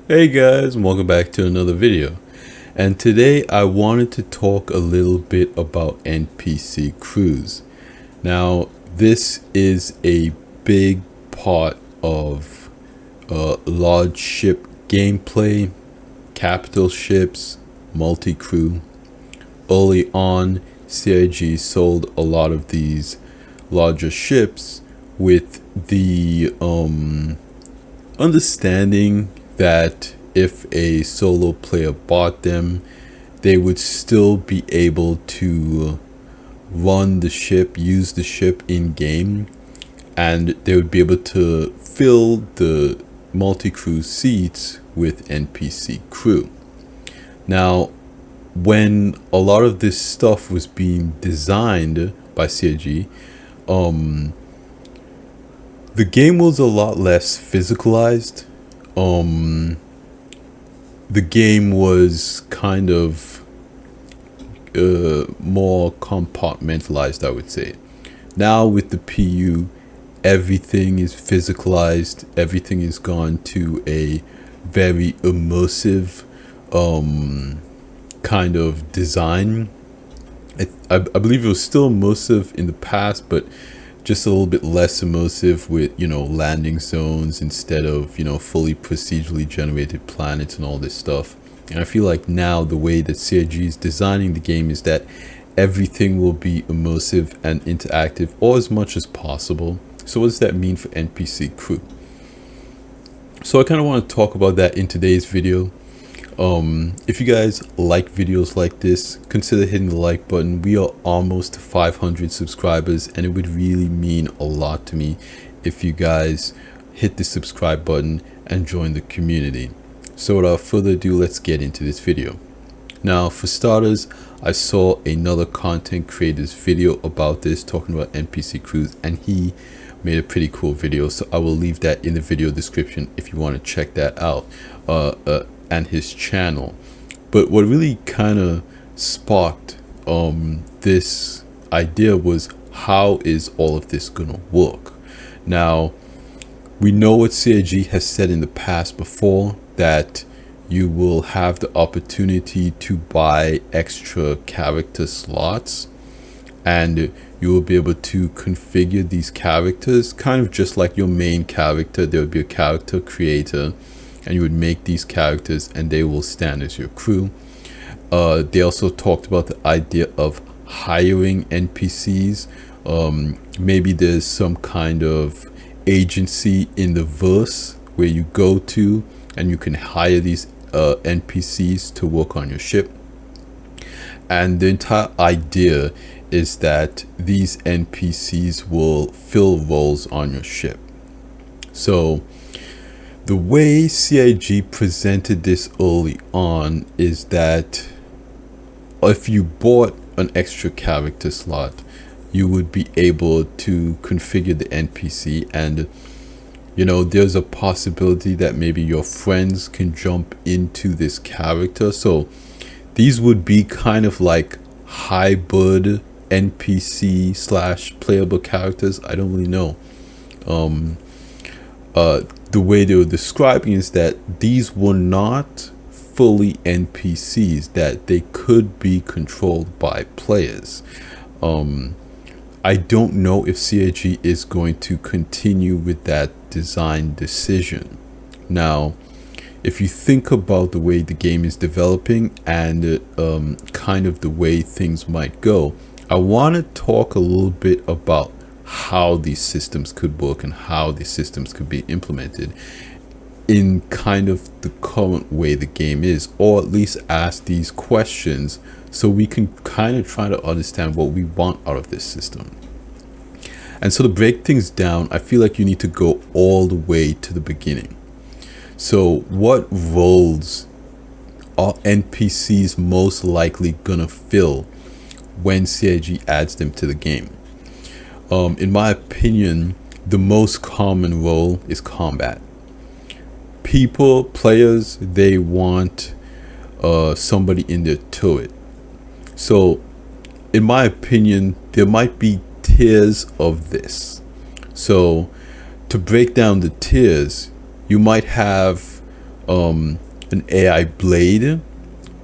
Hey guys, and welcome back to another video. And today I wanted to talk a little bit about NPC crews. Now, this is a big part of large ship gameplay, capital ships, multi-crew. Early on, CIG sold a lot of these larger ships with the understanding that if a solo player bought them, they would still be able to run the ship, use the ship in game, and they would be able to fill the multi-crew seats with NPC crew. Now, when a lot of this stuff was being designed by CIG, the game was a lot less physicalized. The game was kind of more compartmentalized, I would say. Now with the PU, everything is physicalized. Everything is gone to a very immersive kind of design. I believe it was still immersive in the past, but just a little bit less immersive with, landing zones instead of, fully procedurally generated planets and all this stuff. And I feel like now the way that CIG is designing the game is that everything will be immersive and interactive, or as much as possible. So what does that mean for NPC crew? So I kind of want to talk about that in today's video. If you guys like videos like this, consider hitting the like button. We are almost to 500 subscribers, and it would really mean a lot to me if you guys hit the subscribe button and join the community. So without further ado, let's get into this video. Now, for starters, I saw another content creator's video about this, talking about NPC crews, and he made a pretty cool video, so I will leave that in the video description if you want to check that out. And his channel. But what really kind of sparked this idea was, how is all of this gonna work? Now, we know what CIG has said in the past before, that you will have the opportunity to buy extra character slots, and you will be able to configure these characters kind of just like your main character. There would be a character creator, and you would make these characters and they will stand as your crew. They also talked about the idea of hiring NPCs. Maybe there's some kind of agency in the verse where you go to and you can hire these NPCs to work on your ship. And the entire idea is that these NPCs will fill roles on your ship. So the way CIG presented this early on is that if you bought an extra character slot, you would be able to configure the NPC, and there's a possibility that maybe your friends can jump into this character. So these would be kind of like hybrid NPC / playable characters. I don't really know. The way they were describing is that these were not fully NPCs, that they could be controlled by players. I don't know if CIG is going to continue with that design decision. Now, if you think about the way the game is developing and kind of the way things might go, I want to talk a little bit about how these systems could work and how these systems could be implemented in kind of the current way the game is, or at least ask these questions so we can kind of try to understand what we want out of this system. And so to break things down, I feel like you need to go all the way to the beginning. So what roles are NPCs most likely gonna fill when CIG adds them to the game? In my opinion, the most common role is combat. Players, they want somebody in their turret. So in my opinion, there might be tiers of this. So to break down the tiers, you might have an AI blade.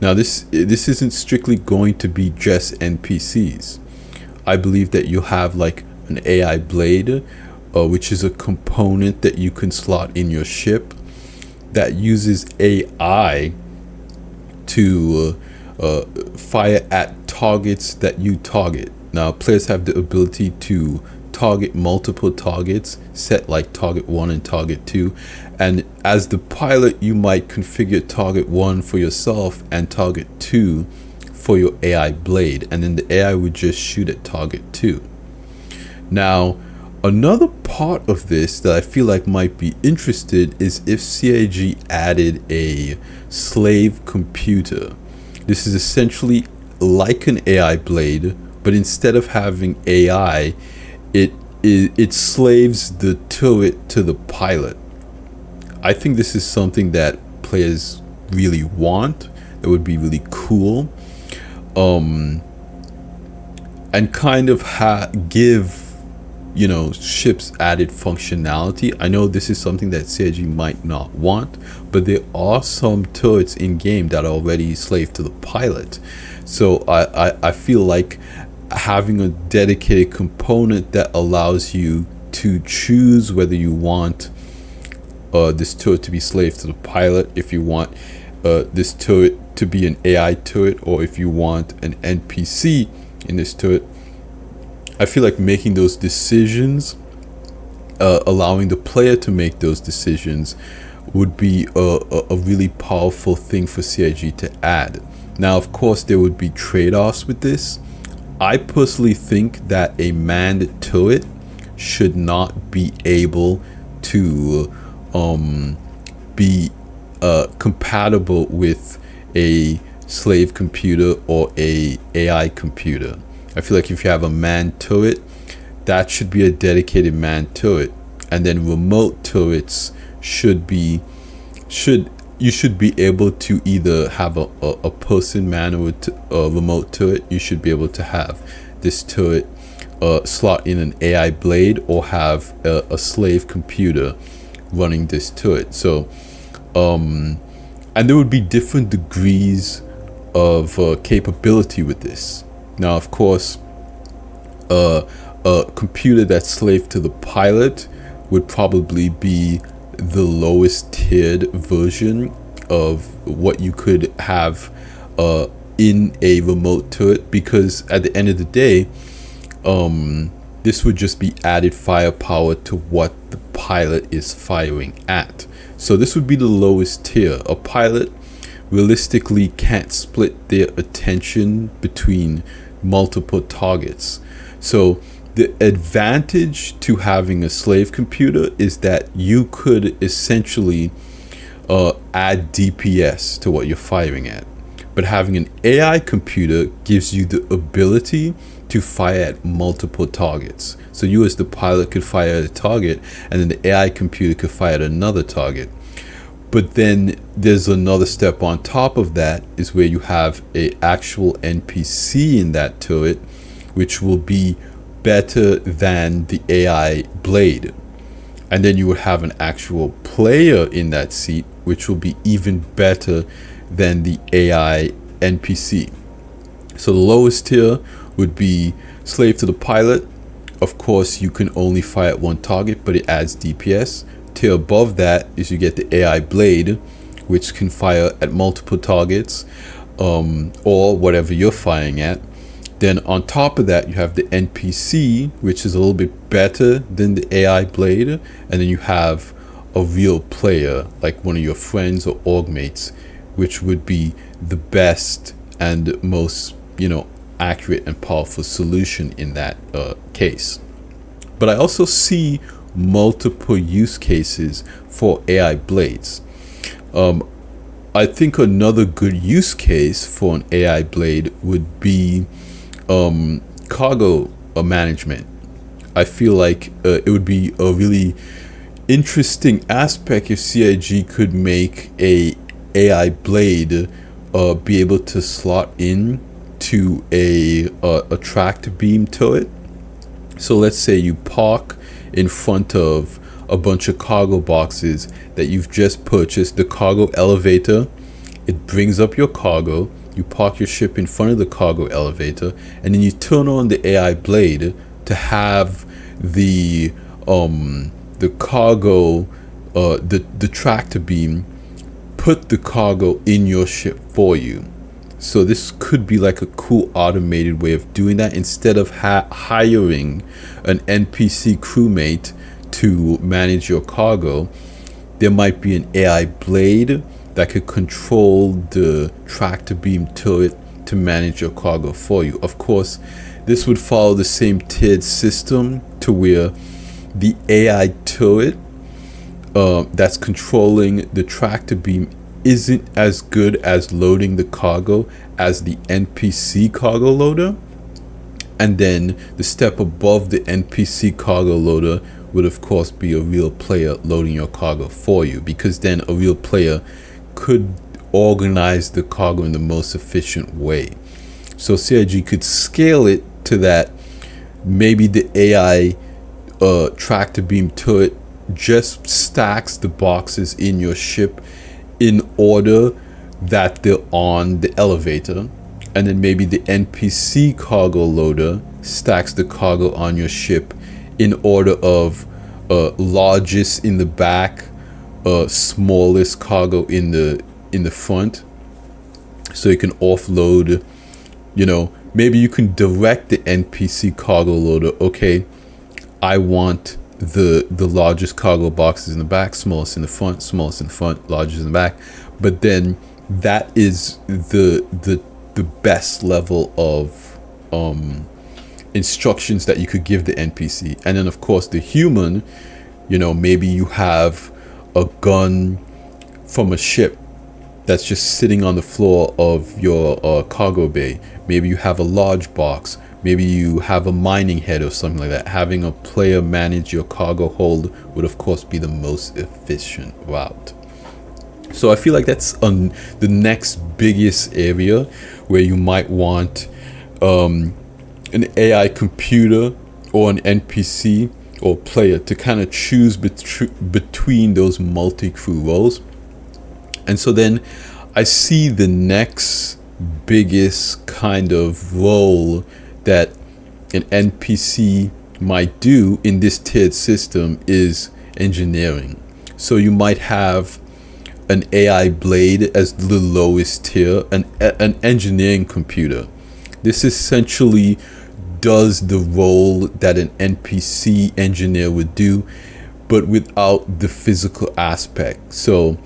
Now this isn't strictly going to be just NPCs. I believe that you have like an AI blade, which is a component that you can slot in your ship that uses AI to fire at targets that you target. Now, players have the ability to target multiple targets, set like target 1 and target 2. And as the pilot, you might configure target 1 for yourself and target 2 for your AI blade. And then the AI would just shoot at target 2. Now, another part of this that I feel like might be interested is if CIG added a slave computer. This is essentially like an AI blade, but instead of having AI, it slaves the turret to the pilot. I think this is something that players really want. That would be really cool, and kind of give ships added functionality. I know this is something that CIG might not want, but there are some turrets in game that are already slave to the pilot. So I feel like having a dedicated component that allows you to choose whether you want this turret to be slave to the pilot, if you want this turret to be an AI turret, or if you want an NPC in this turret. I feel like making those decisions, allowing the player to make those decisions, would be a really powerful thing for CIG to add. Now, of course, there would be trade-offs with this. I personally think that a manned turret should not be able to be compatible with a slave computer or a AI computer. I feel like if you have a manned turret, that should be a dedicated manned turret, and then remote turrets you should be able to either have a person man or a remote turret. You should be able to have this turret slot in an AI blade, or have a slave computer running this turret. So and there would be different degrees of capability with this. Now, of course, a computer that's slave to the pilot would probably be the lowest tiered version of what you could have in a remote turret, because at the end of the day, this would just be added firepower to what the pilot is firing at. So this would be the lowest tier. A pilot realistically can't split their attention between multiple targets. So the advantage to having a slave computer is that you could essentially add DPS to what you're firing at. But having an AI computer gives you the ability to fire at multiple targets. So you as the pilot could fire at a target, and then the AI computer could fire at another target. But then there's another step on top of that, is where you have a actual NPC in that turret, which will be better than the AI blade. And then you would have an actual player in that seat, which will be even better than the AI NPC. So the lowest tier would be slave to the pilot. Of course, you can only fire at one target, but it adds DPS. Tier above that is you get the AI blade, which can fire at multiple targets, or whatever you're firing at. Then on top of that, you have the NPC, which is a little bit better than the AI blade. And then you have a real player, like one of your friends or org mates, which would be the best and most, accurate and powerful solution in that case. But I also see multiple use cases for AI blades. I think another good use case for an AI blade would be cargo management. I feel like it would be a really interesting aspect if CIG could make a AI blade be able to slot in to a tracked beam turret. So let's say you park in front of a bunch of cargo boxes that you've just purchased, the cargo elevator. It brings up your cargo. You park your ship in front of the cargo elevator, and then you turn on the AI blade to have the cargo, the tractor beam put the cargo in your ship for you. So this could be like a cool automated way of doing that. Instead of hiring an NPC crewmate to manage your cargo, there might be an AI blade that could control the tractor beam turret to manage your cargo for you. Of course, this would follow the same tiered system to where the AI turret that's controlling the tractor beam isn't as good as loading the cargo as the NPC cargo loader. And then the step above the NPC cargo loader would of course be a real player loading your cargo for you, because then a real player could organize the cargo in the most efficient way. So CIG could scale it to that maybe the AI tractor beam turret just stacks the boxes in your ship in order that they're on the elevator, and then maybe the NPC cargo loader stacks the cargo on your ship in order of largest in the back, smallest cargo in the front, so you can offload. Maybe you can direct the NPC cargo loader. Okay, I want the largest cargo boxes in the back, smallest in the front, largest in the back. But then that is the best level of instructions that you could give the NPC. And then of course the human, maybe you have a gun from a ship that's just sitting on the floor of your cargo bay. Maybe you have a large box. Maybe you have a mining head or something like that. Having a player manage your cargo hold would of course be the most efficient route. So I feel like that's the next biggest area where you might want an AI computer or an NPC or player to kind of choose between those multi-crew roles. And so then I see the next biggest kind of role that an NPC might do in this tiered system is engineering. So you might have an AI blade as the lowest tier, an engineering computer. This essentially does the role that an NPC engineer would do, but without the physical aspect. So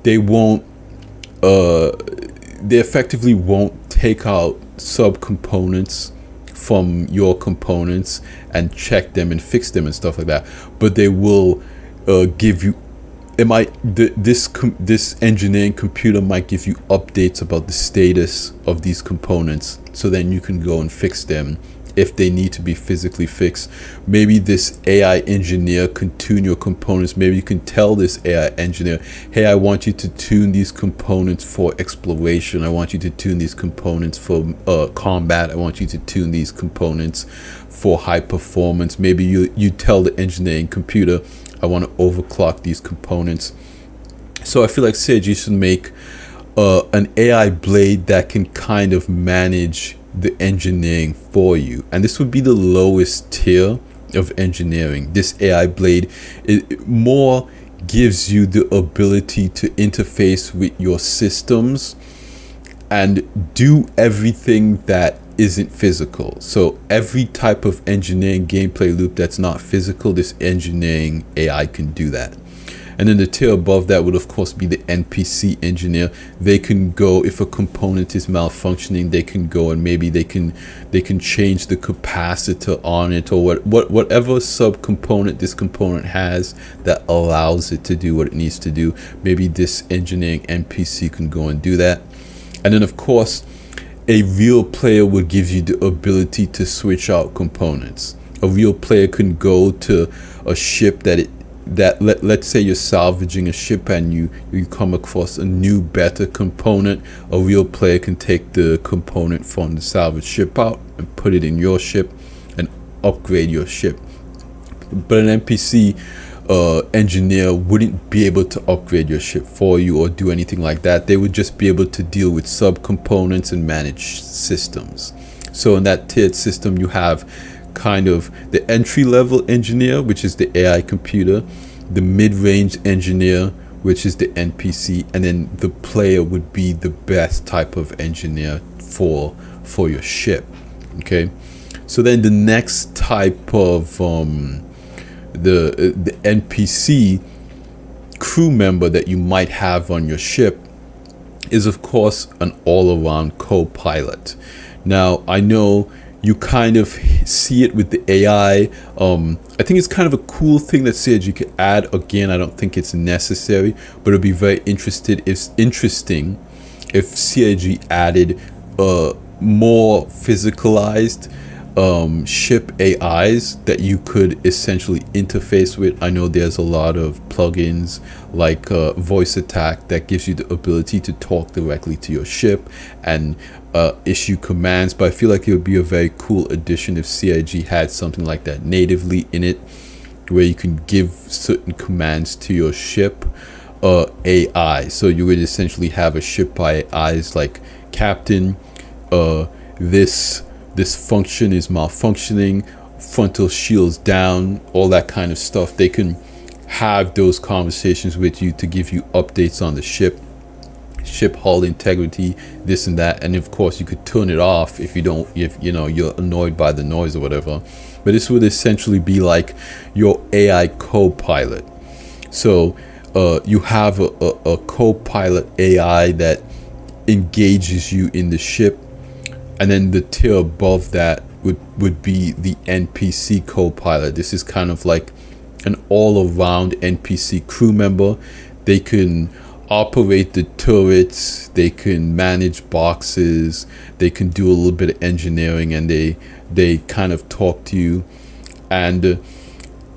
they effectively won't take out subcomponents from your components and check them and fix them and stuff like that, but they will give you, this engineering computer might give you updates about the status of these components, so then you can go and fix them if they need to be physically fixed. Maybe this AI engineer can tune your components. Maybe you can tell this AI engineer, hey, I want you to tune these components for exploration. I want you to tune these components for combat. I want you to tune these components for high performance. Maybe you tell the engineering computer, I want to overclock these components. So I feel like CIG should make an AI blade that can kind of manage the engineering for you, and this would be the lowest tier of engineering. This AI blade, it more gives you the ability to interface with your systems and do everything that isn't physical. So every type of engineering gameplay loop that's not physical, this engineering AI can do that. And then the tier above that would of course be the NPC engineer. They can go, if a component is malfunctioning, they can go and maybe they can change the capacitor on it, or whatever subcomponent this component has that allows it to do what it needs to do. Maybe this engineering NPC can go and do that. And then of course a real player would give you the ability to switch out components. A real player can go to a ship let's say you're salvaging a ship and you come across a new better component. A real player can take the component from the salvaged ship out and put it in your ship and upgrade your ship. But an NPC engineer wouldn't be able to upgrade your ship for you or do anything like that. They would just be able to deal with subcomponents and manage systems. So in that tiered system, you have kind of the entry level engineer, which is the AI computer, the mid-range engineer, which is the NPC, and then the player would be the best type of engineer for your ship. Okay, so then the next type of the NPC crew member that you might have on your ship is of course an all-around co-pilot. Now I know you kind of see it with the AI. I think it's kind of a cool thing that CIG could add. Again, I don't think it's necessary, but it'd be very interesting if CIG added more physicalized ship AIs that you could essentially interface with. I know there's a lot of plugins like Voice Attack that gives you the ability to talk directly to your ship and issue commands, but I feel like it would be a very cool addition if CIG had something like that natively in it, where you can give certain commands to your ship AI. So you would essentially have a ship AIs like, Captain, this function is malfunctioning, frontal shields down, all that kind of stuff. They can have those conversations with you to give you updates on the ship hull integrity, this and that. And of course you could turn it off if you're annoyed by the noise or whatever. But this would essentially be like your AI co-pilot. So you have a co-pilot AI that engages you in the ship, and then the tier above that would be the NPC co-pilot. This is kind of like an all-around NPC crew member. They can operate the turrets, they can manage boxes, they can do a little bit of engineering, and they kind of talk to you. And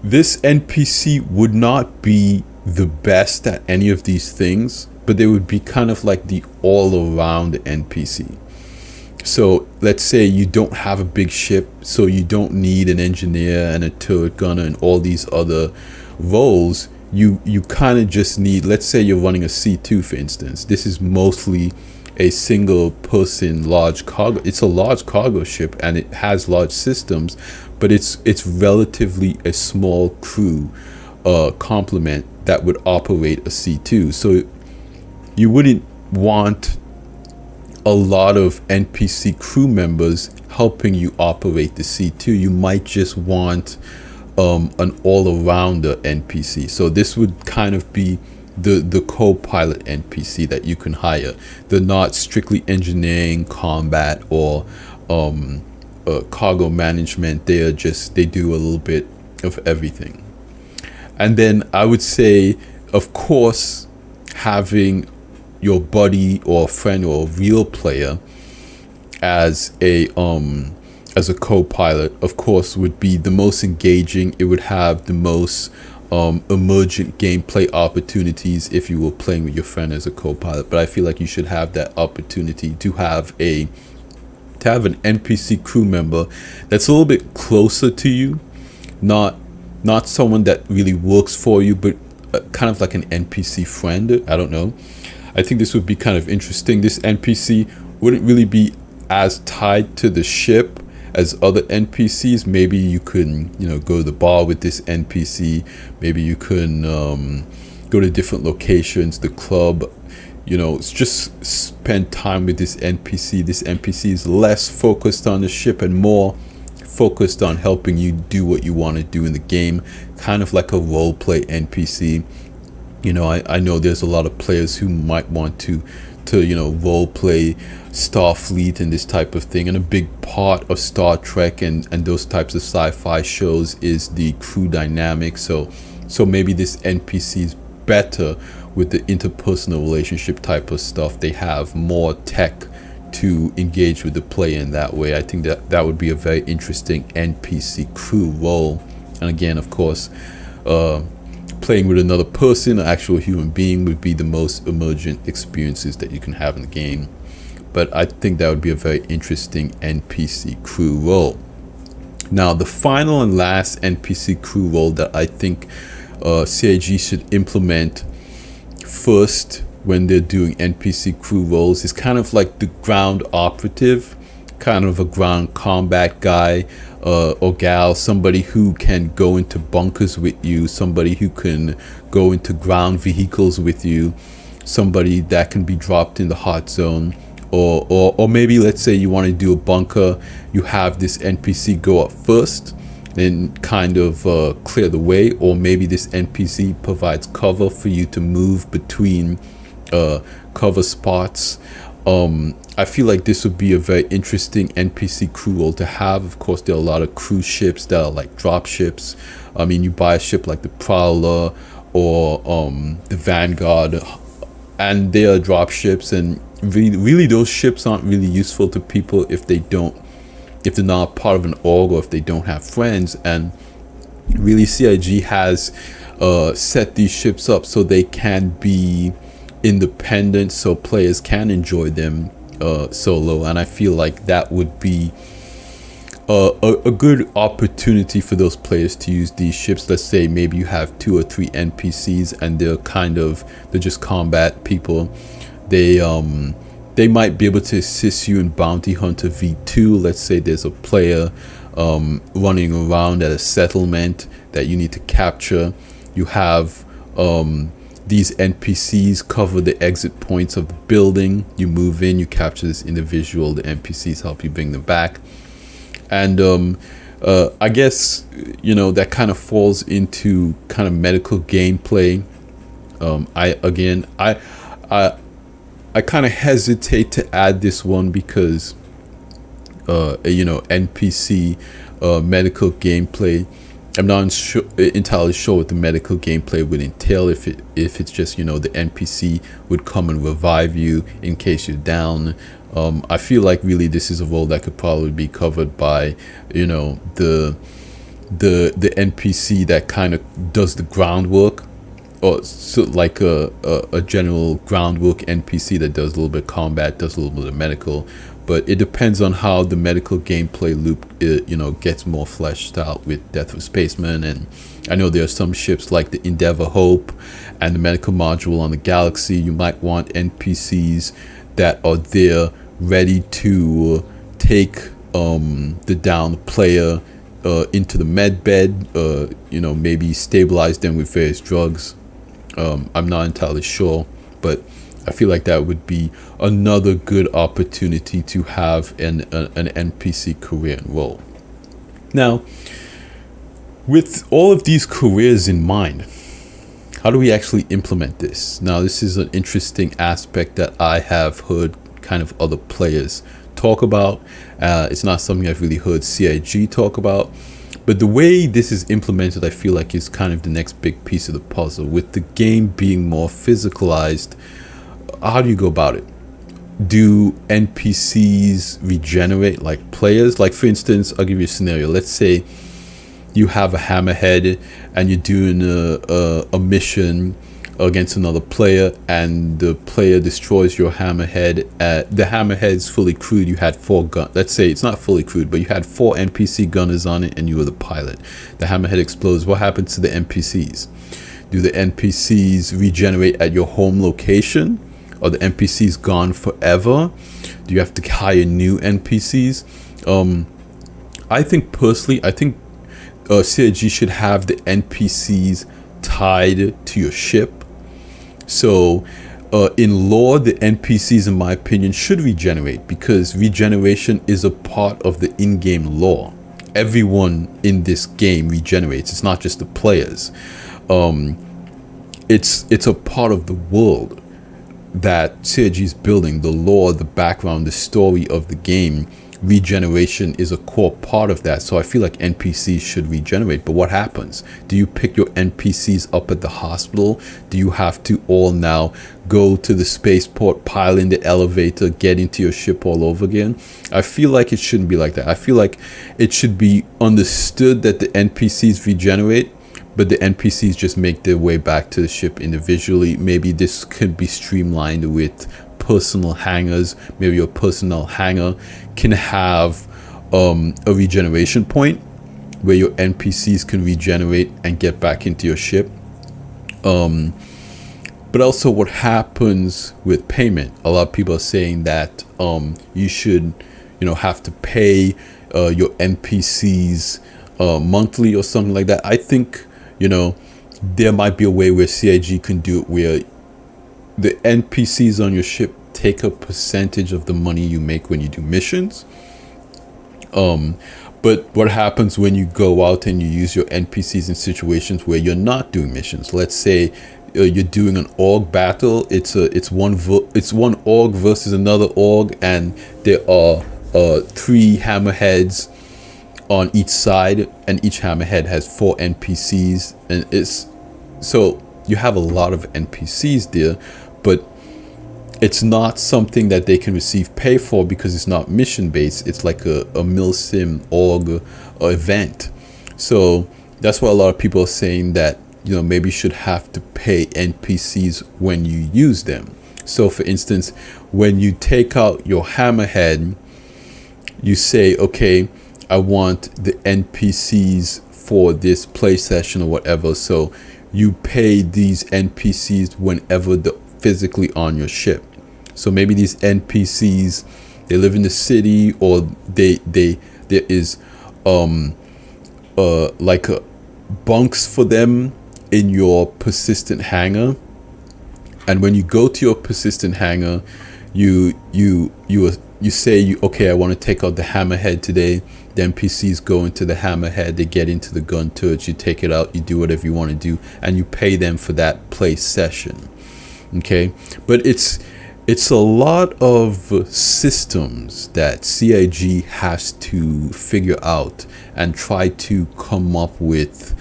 this NPC would not be the best at any of these things, but they would be kind of like the all-around NPC. So let's say you don't have a big ship, so you don't need an engineer and a turret gunner and all these other roles. You kind of just need, let's say you're running a C2, for instance. This is mostly a single person large cargo. It's a large cargo ship and it has large systems, but it's relatively a small crew complement that would operate a C2. So you wouldn't want a lot of NPC crew members helping you operate the C2. You might just want an all-arounder NPC. So this would kind of be the co-pilot NPC that you can hire. They're not strictly engineering, combat, or cargo management. They do a little bit of everything. And then I would say, of course, having your buddy or a friend or a real player as a co-pilot, of course, would be the most engaging. It would have the most emergent gameplay opportunities if you were playing with your friend as a co-pilot. But I feel like you should have that opportunity to have an NPC crew member that's a little bit closer to you, not someone that really works for you, but kind of like an NPC friend. I don't know. I think this would be kind of interesting. This NPC wouldn't really be as tied to the ship as other NPCs. Maybe you can, go to the bar with this NPC. Maybe you can go to different locations, the club. It's just spend time with this NPC. This NPC is less focused on the ship and more focused on helping you do what you want to do in the game, kind of like a role play NPC. I know there's a lot of players who might want to role play Starfleet and this type of thing, and a big part of Star Trek and those types of sci-fi shows is the crew dynamic. So maybe this NPC is better with the interpersonal relationship type of stuff. They have more tech to engage with the player in that way. I think that would be a very interesting NPC crew role. And again, of course, playing with another person, an actual human being, would be the most emergent experiences that you can have in the game. But I think that would be a very interesting NPC crew role. Now, the final and last NPC crew role that I think CIG should implement first when they're doing NPC crew roles is kind of like the ground operative, kind of a ground combat guy or gal, somebody who can go into bunkers with you, somebody who can go into ground vehicles with you, somebody that can be dropped in the hot zone. Or maybe let's say you want to do a bunker, you have this NPC go up first and kind of clear the way, or maybe this NPC provides cover for you to move between cover spots. I feel like this would be a very interesting NPC crew role to have. Of course, there are a lot of cruise ships that are like drop ships. I mean, you buy a ship like the Prowler or the Vanguard, and they are drop ships, and really those ships aren't really useful to people if they're not part of an org, or if they don't have friends. And really CIG has set these ships up so they can be independent, so players can enjoy them solo. And I feel like that would be a good opportunity for those players to use these ships. Let's say maybe you have 2 or 3 NPCs and they're just combat people. They might be able to assist you in Bounty Hunter V2. Let's say there's a player running around at a settlement that you need to capture. You have these NPCs cover the exit points of the building. You move in, you capture this individual, the NPCs help you bring them back. And I guess, that kind of falls into kind of medical gameplay. I kind of hesitate to add this one because NPC medical gameplay, I'm not entirely sure what the medical gameplay would entail. If it's just the NPC would come and revive you in case you're down. I feel like really this is a role that could probably be covered by the NPC that kind of does the groundwork, or so like a general groundwork NPC that does a little bit of combat, does a little bit of medical. But it depends on how the medical gameplay loop gets more fleshed out with Death of Spaceman. And I know there are some ships like the Endeavor Hope and the medical module on the Galaxy. You might want NPCs that are there ready to take the down player into the med bed, maybe stabilize them with various drugs. I'm not entirely sure, but I feel like that would be another good opportunity to have an NPC career and role. Now, with all of these careers in mind, how do we actually implement this? Now, this is an interesting aspect that I have heard kind of other players talk about. It's not something I've really heard CIG talk about. But the way this is implemented, I feel like is kind of the next big piece of the puzzle. With the game being more physicalized, how do you go about it? Do NPCs regenerate like players? Like, for instance, I'll give you a scenario. Let's say you have a hammerhead and you're doing a mission against another player, and the player destroys your hammerhead. The hammerhead's fully crewed. You had 4 guns. Let's say it's not fully crewed, but you had 4 NPC gunners on it and you were the pilot. The hammerhead explodes. What happens to the NPCs? Do the NPCs regenerate at your home location? Are the NPCs gone forever? Do you have to hire new NPCs? I think personally, CIG should have the NPCs tied to your ship. So in lore, the NPCs, in my opinion, should regenerate, because regeneration is a part of the in-game lore. Everyone in this game regenerates. It's not just the players. It's a part of the world that CIG is building, the lore, the background, the story of the game. Regeneration is a core part of that. So I feel like NPCs should regenerate. But what happens? Do you pick your NPCs up at the hospital? Do you have to all now go to the spaceport, pile in the elevator, get into your ship all over again? I feel like it shouldn't be like that. I feel like it should be understood that the NPCs regenerate, but the NPCs just make their way back to the ship individually. Maybe this could be streamlined with personal hangars. Maybe your personal hangar can have a regeneration point where your NPCs can regenerate and get back into your ship. But also what happens with payment. A lot of people are saying that you should, have to pay your NPCs monthly or something like that. I think, there might be a way where CIG can do it where the NPCs on your ship take a percentage of the money you make when you do missions. But what happens when you go out and you use your NPCs in situations where you're not doing missions? Let's say you're doing an org battle. It's one org versus another org, and there are 3 hammerheads on each side, and each hammerhead has 4 NPCs, and so you have a lot of NPCs there, but it's not something that they can receive pay for because it's not mission based. It's like a milsim org event. So that's why a lot of people are saying that, maybe you should have to pay NPCs when you use them. So for instance, when you take out your hammerhead, you say, okay, I want the NPCs for this play session or whatever. So you pay these NPCs whenever they're physically on your ship. So maybe these NPCs, they live in the city, or there is like bunks for them in your persistent hangar. And when you go to your persistent hangar, you say, okay, I want to take out the hammerhead today. The NPCs go into the hammerhead, they get into the gun turret, you take it out, you do whatever you want to do, and you pay them for that play session. Okay, but it's a lot of systems that CIG has to figure out and try to come up with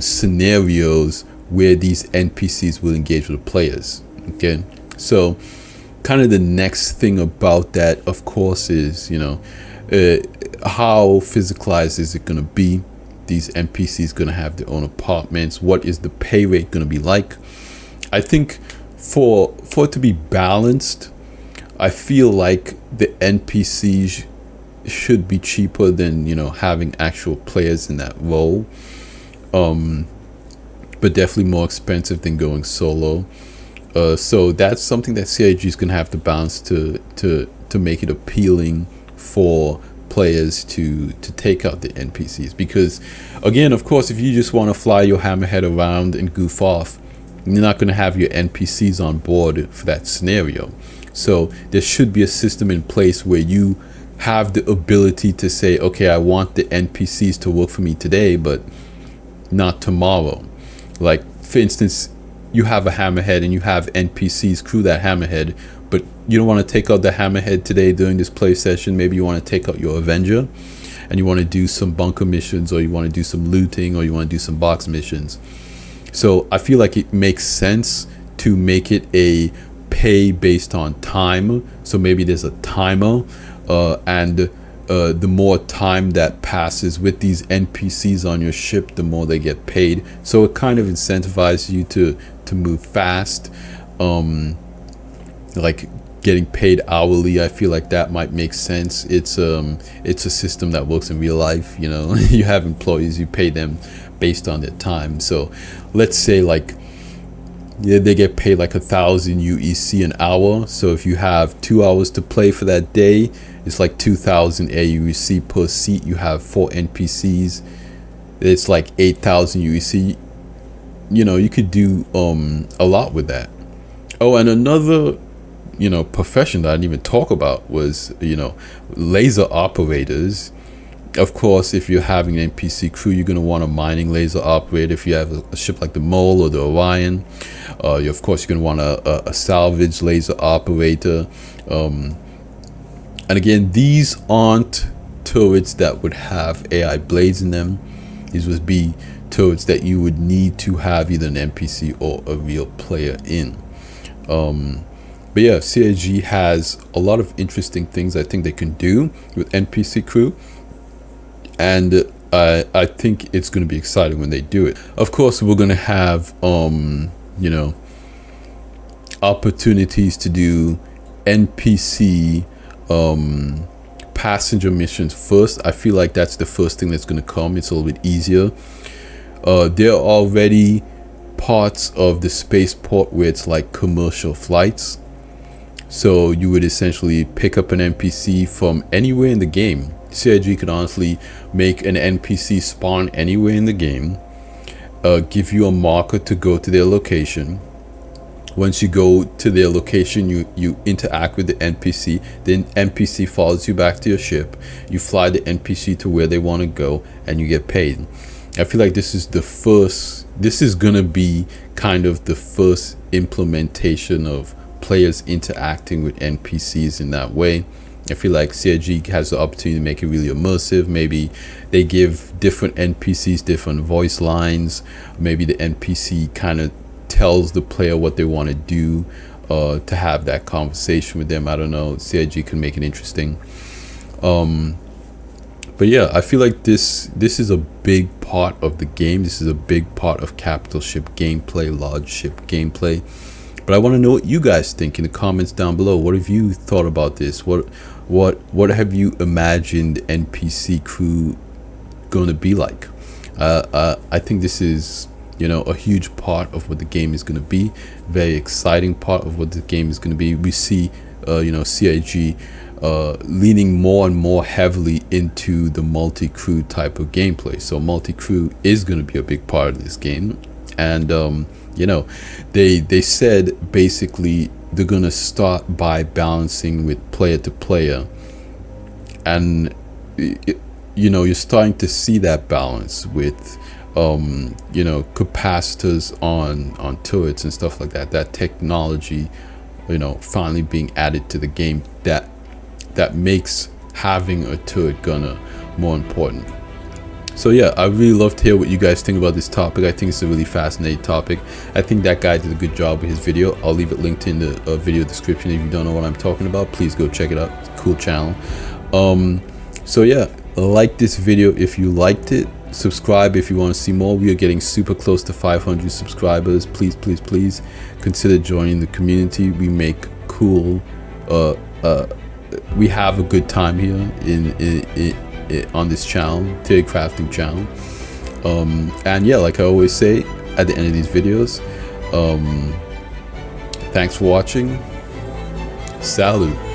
scenarios where these NPCs will engage with the players. Okay, so kind of the next thing about that, of course, is how physicalized is it going to be? These NPCs going to have their own apartments? What is the pay rate going to be like? I think for it to be balanced, I feel like the NPCs should be cheaper than having actual players in that role, but definitely more expensive than going solo. So that's something that CIG is going to have to balance to make it appealing for players to take out the NPCs. Because again, of course, if you just want to fly your hammerhead around and goof off, you're not going to have your NPCs on board for that scenario. So there should be a system in place where you have the ability to say, okay, I want the NPCs to work for me today, but not tomorrow. Like, for instance, you have a hammerhead and you have NPCs crew that hammerhead, but you don't want to take out the hammerhead today during this play session. Maybe you want to take out your Avenger and you want to do some bunker missions, or you want to do some looting, or you want to do some box missions. So I feel like it makes sense to make it a pay based on time. So maybe there's a timer, and the more time that passes with these NPCs on your ship, the more they get paid. So it kind of incentivizes you to move fast, like getting paid hourly. I feel like that might make sense. It's a system that works in real life. You have employees, you pay them based on their time. So let's say they get paid like 1,000 UEC an hour. So if you have 2 hours to play for that day, it's like 2,000 AUEC per seat. You have 4 NPCs, it's like 8,000 UEC. You could do a lot with that. Oh, and another profession that I didn't even talk about was laser operators. Of course, if you're having an NPC crew, you're going to want a mining laser operator. If you have a ship like the Mole or the Orion, of course, you're going to want a salvage laser operator. And again, these aren't turrets that would have AI blades in them. These would be turrets that you would need to have either an NPC or a real player in. But yeah, CIG has a lot of interesting things I think they can do with NPC crew. And I think it's going to be exciting when they do it. Of course, we're going to have, opportunities to do NPC passenger missions first. I feel like that's the first thing that's going to come. It's a little bit easier. There are already parts of the spaceport where it's like commercial flights. So you would essentially pick up an NPC from anywhere in the game. CIG could honestly make an NPC spawn anywhere in the game, give you a marker to go to their location. Once you go to their location, you interact with the NPC. The NPC follows you back to your ship. You fly the NPC to where they want to go, and you get paid. I feel like this is gonna be kind of the first implementation of players interacting with NPCs in that way. I feel like CIG has the opportunity to make it really immersive. Maybe they give different NPCs different voice lines. Maybe the NPC kind of tells the player what they want to do to have that conversation with them. I don't know. CIG can make it interesting. But yeah, I feel like this is a big part of the game. This is a big part of capital ship gameplay, large ship gameplay. But I want to know what you guys think in the comments down below. What have you thought about this? What have you imagined NPC crew going to be like? I think this is, you know, a huge part of what the game is going to be. Very exciting part of what the game is going to be. We see, you know, CIG leaning more and more heavily into the multi-crew type of gameplay. So multi-crew is going to be a big part of this game. And you know, they said basically they're going to start by balancing with player to player, and you know, you're starting to see that balance with you know, capacitors on turrets and stuff like that. That technology, you know, finally being added to the game, that makes having a turret gunner more important. So yeah, I really love to hear what you guys think about this topic. I think it's a really fascinating topic. I think that guy did a good job with his video. I'll leave it linked in the video description. If you don't know what I'm talking about, please go check it out. It's a cool channel. So yeah, like this video if you liked it. Subscribe if you want to see more. We are getting super close to 500 subscribers. Please consider joining the community. We make cool we have a good time here on this channel, theory crafting channel. And yeah, like I always say at the end of these videos, thanks for watching. Salut.